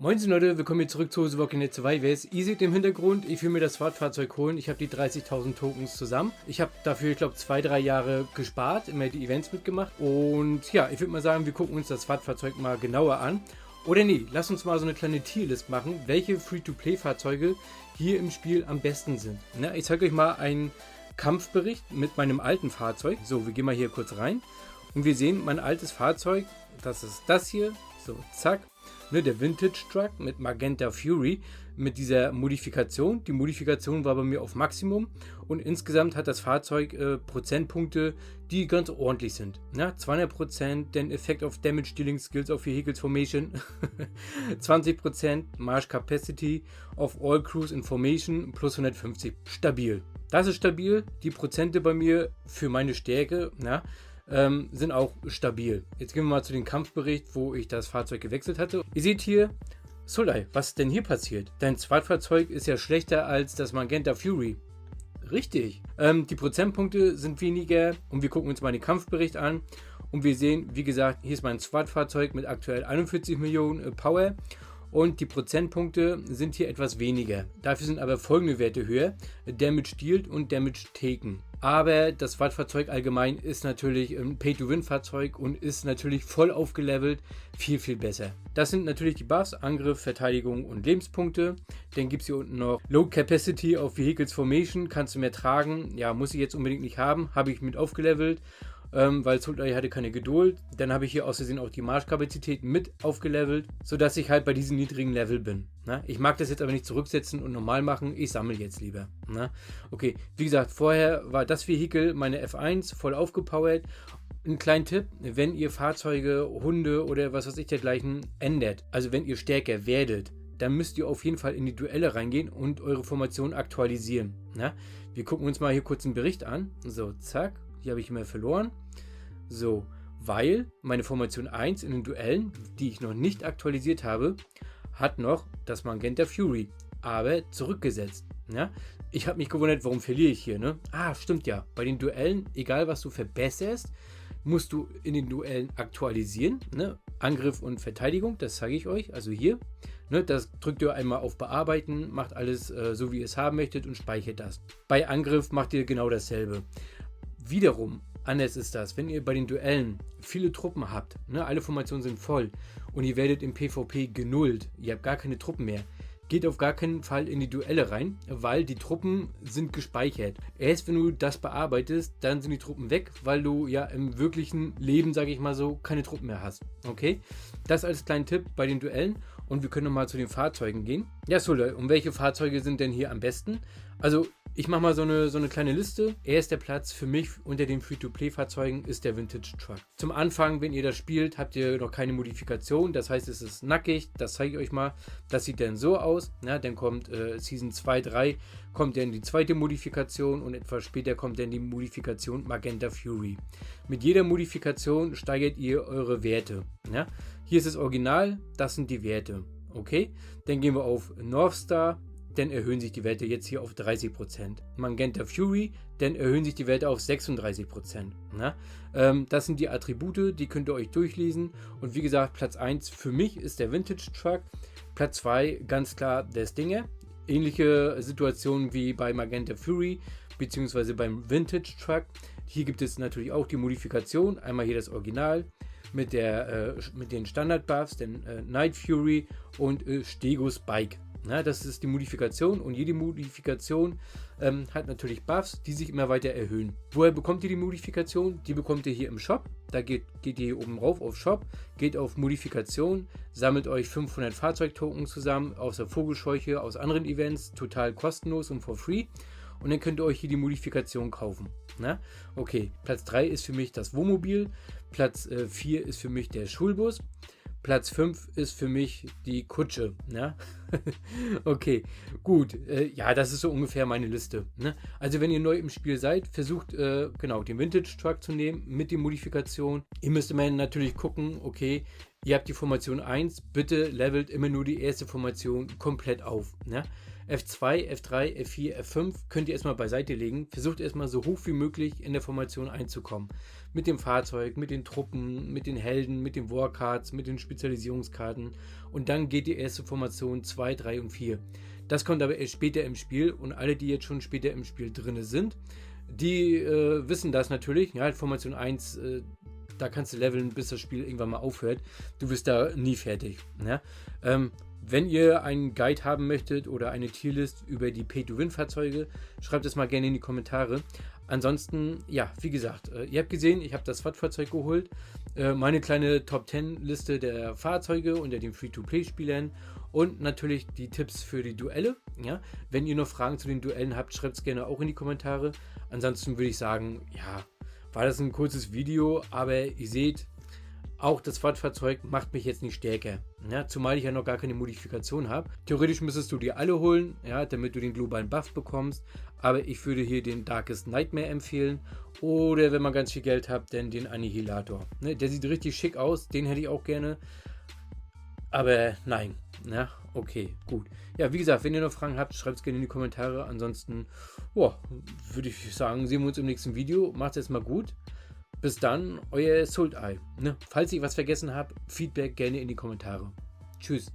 Moinsen Leute, willkommen hier zurück zu Hosewalking 2 Ways. Ihr seht im Hintergrund, ich will mir das Fahrzeug holen. Ich habe die 30.000 Tokens zusammen. Ich habe dafür, ich glaube, 2-3 Jahre gespart, immer die Events mitgemacht. Und ja, ich würde mal sagen, wir gucken uns das Fahrzeug mal genauer an. Oder nee, lass uns mal so eine kleine Tierlist machen, welche Free-to-Play-Fahrzeuge hier im Spiel am besten sind. Na, ich zeige euch mal einen Kampfbericht mit meinem alten Fahrzeug. So, wir gehen mal hier kurz rein. Und wir sehen, mein altes Fahrzeug, das ist das hier. So, zack. Ne, der Vintage Truck mit Magenta Fury mit dieser Modifikation. Die Modifikation war bei mir auf Maximum und insgesamt hat das Fahrzeug Prozentpunkte, die ganz ordentlich sind. Ja, 200%, den Effect of Damage Dealing Skills of Vehicles Formation, 20% March Capacity of All Crews in Formation plus 150. Stabil. Das ist stabil. Die Prozente bei mir für meine Stärke, na, sind auch stabil. Jetzt gehen wir mal zu dem Kampfbericht, wo ich das Fahrzeug gewechselt hatte. Ihr seht hier, Sulai, was ist denn hier passiert? Dein Zweitfahrzeug ist ja schlechter als das Magenta Fury. Richtig. Die Prozentpunkte sind weniger und wir gucken uns mal den Kampfbericht an und wir sehen, wie gesagt, hier ist mein Zweitfahrzeug mit aktuell 41 Millionen Power. Und die Prozentpunkte sind hier etwas weniger. Dafür sind aber folgende Werte höher: Damage Dealt und Damage Taken. Aber das Fahrzeug allgemein ist natürlich ein Pay-to-Win-Fahrzeug und ist natürlich voll aufgelevelt, viel, viel besser. Das sind natürlich die Buffs: Angriff, Verteidigung und Lebenspunkte. Dann gibt es hier unten noch Low Capacity of Vehicles Formation, kannst du mehr tragen. Ja, muss ich jetzt unbedingt nicht haben, habe ich mit aufgelevelt. Weil Sultai hatte keine Geduld. Dann habe ich hier aus Versehen auch die Marschkapazität mit aufgelevelt, sodass ich halt bei diesem niedrigen Level bin. Na? Ich mag das jetzt aber nicht zurücksetzen und normal machen. Ich sammle jetzt lieber. Na? Okay, wie gesagt, vorher war das Vehikel, meine F1, voll aufgepowert. Ein kleiner Tipp, wenn ihr Fahrzeuge, Hunde oder was weiß ich dergleichen ändert, also wenn ihr stärker werdet, dann müsst ihr auf jeden Fall in die Duelle reingehen und eure Formation aktualisieren. Na? Wir gucken uns mal hier kurz einen Bericht an. So, zack. Hier habe ich immer verloren. So, weil meine Formation 1 in den Duellen, die ich noch nicht aktualisiert habe, hat noch das Magenta Fury, aber zurückgesetzt. Ja? Ich habe mich gewundert, warum verliere ich hier. Ne? Ah, stimmt ja. Bei den Duellen, egal was du verbesserst, musst du in den Duellen aktualisieren. Ne? Angriff und Verteidigung, das zeige ich euch. Also hier. Ne, das drückt ihr einmal auf Bearbeiten, macht alles so, wie ihr es haben möchtet und speichert das. Bei Angriff macht ihr genau dasselbe. Wiederum, anders ist das, wenn ihr bei den Duellen viele Truppen habt, ne, alle Formationen sind voll und ihr werdet im PvP genullt, ihr habt gar keine Truppen mehr, geht auf gar keinen Fall in die Duelle rein, weil die Truppen sind gespeichert. Erst wenn du das bearbeitest, dann sind die Truppen weg, weil du ja im wirklichen Leben, sage ich mal so, keine Truppen mehr hast. Okay? Das als kleinen Tipp bei den Duellen und wir können nochmal zu den Fahrzeugen gehen. Ja, Sulai, und welche Fahrzeuge sind denn hier am besten? Also, ich mache mal so eine kleine Liste. Erster Platz für mich unter den Free-to-Play-Fahrzeugen ist der Vintage Truck. Zum Anfang, wenn ihr das spielt, habt ihr noch keine Modifikation. Das heißt, es ist nackig. Das zeige ich euch mal. Das sieht dann so aus. Ja, dann kommt Season 2, 3, kommt dann die zweite Modifikation und etwas später kommt dann die Modifikation Magenta Fury. Mit jeder Modifikation steigert ihr eure Werte. Ja? Hier ist das Original, das sind die Werte. Okay, dann gehen wir auf Northstar. Dann erhöhen sich die Werte jetzt hier auf 30%. Magenta Fury, dann erhöhen sich die Werte auf 36%. Na? Das sind die Attribute, die könnt ihr euch durchlesen. Und wie gesagt, Platz 1 für mich ist der Vintage Truck. Platz 2 ganz klar der Stinger. Ähnliche Situationen wie bei Magenta Fury bzw. beim Vintage Truck. Hier gibt es natürlich auch die Modifikation. Einmal hier das Original mit den Standard-Buffs, den Night Fury und Stegos Bike. Na, das ist die Modifikation und jede Modifikation hat natürlich Buffs, die sich immer weiter erhöhen. Woher bekommt ihr die Modifikation? Die bekommt ihr hier im Shop. Da geht ihr hier oben rauf auf Shop, geht auf Modifikation, sammelt euch 500 Fahrzeugtoken zusammen aus der Vogelscheuche, aus anderen Events, total kostenlos und for free. Und dann könnt ihr euch hier die Modifikation kaufen. Na? Okay, Platz 3 ist für mich das Wohnmobil, Platz 4 ist für mich der Schulbus. Platz 5 ist für mich die Kutsche. Ja? Okay, gut. Ja, das ist so ungefähr meine Liste. Ne? Also wenn ihr neu im Spiel seid, versucht genau den Vintage Truck zu nehmen mit den Modifikationen. Ihr müsst immer natürlich gucken, okay, Ihr habt die Formation 1, bitte levelt immer nur die erste Formation komplett auf. Ne? F2, F3, F4, F5 könnt ihr erstmal beiseite legen. Versucht erstmal so hoch wie möglich in der Formation einzukommen. Mit dem Fahrzeug, mit den Truppen, mit den Helden, mit den Warcards, mit den Spezialisierungskarten. Und dann geht die erste Formation 2, 3 und 4. Das kommt aber erst später im Spiel und alle, die jetzt schon später im Spiel drin sind, die wissen das natürlich. Ja, Formation 1, da kannst du leveln, bis das Spiel irgendwann mal aufhört. Du wirst da nie fertig. Ne? Wenn ihr einen Guide haben möchtet oder eine Tierlist über die Pay-to-Win-Fahrzeuge, schreibt es mal gerne in die Kommentare. Ansonsten, ja, wie gesagt, ihr habt gesehen, ich habe das SWAT-Fahrzeug geholt. Meine kleine Top-10-Liste der Fahrzeuge unter den Free-to-Play-Spielern und natürlich die Tipps für die Duelle. Ja? Wenn ihr noch Fragen zu den Duellen habt, schreibt es gerne auch in die Kommentare. Ansonsten würde ich sagen, ja, war das ein kurzes Video, aber ihr seht, auch das Fahrzeug macht mich jetzt nicht stärker. Ja, zumal ich ja noch gar keine Modifikation habe. Theoretisch müsstest du dir alle holen, ja, damit du den globalen Buff bekommst. Aber ich würde hier den Darkest Nightmare empfehlen. Oder wenn man ganz viel Geld hat, dann den Annihilator. Ne, der sieht richtig schick aus, den hätte ich auch gerne. Aber nein. Ja, okay, gut. Ja, wie gesagt, wenn ihr noch Fragen habt, schreibt es gerne in die Kommentare. Ansonsten, würde ich sagen, sehen wir uns im nächsten Video. Macht's jetzt mal gut. Bis dann, euer Sultai. Ne? Falls ich was vergessen habe, Feedback gerne in die Kommentare. Tschüss.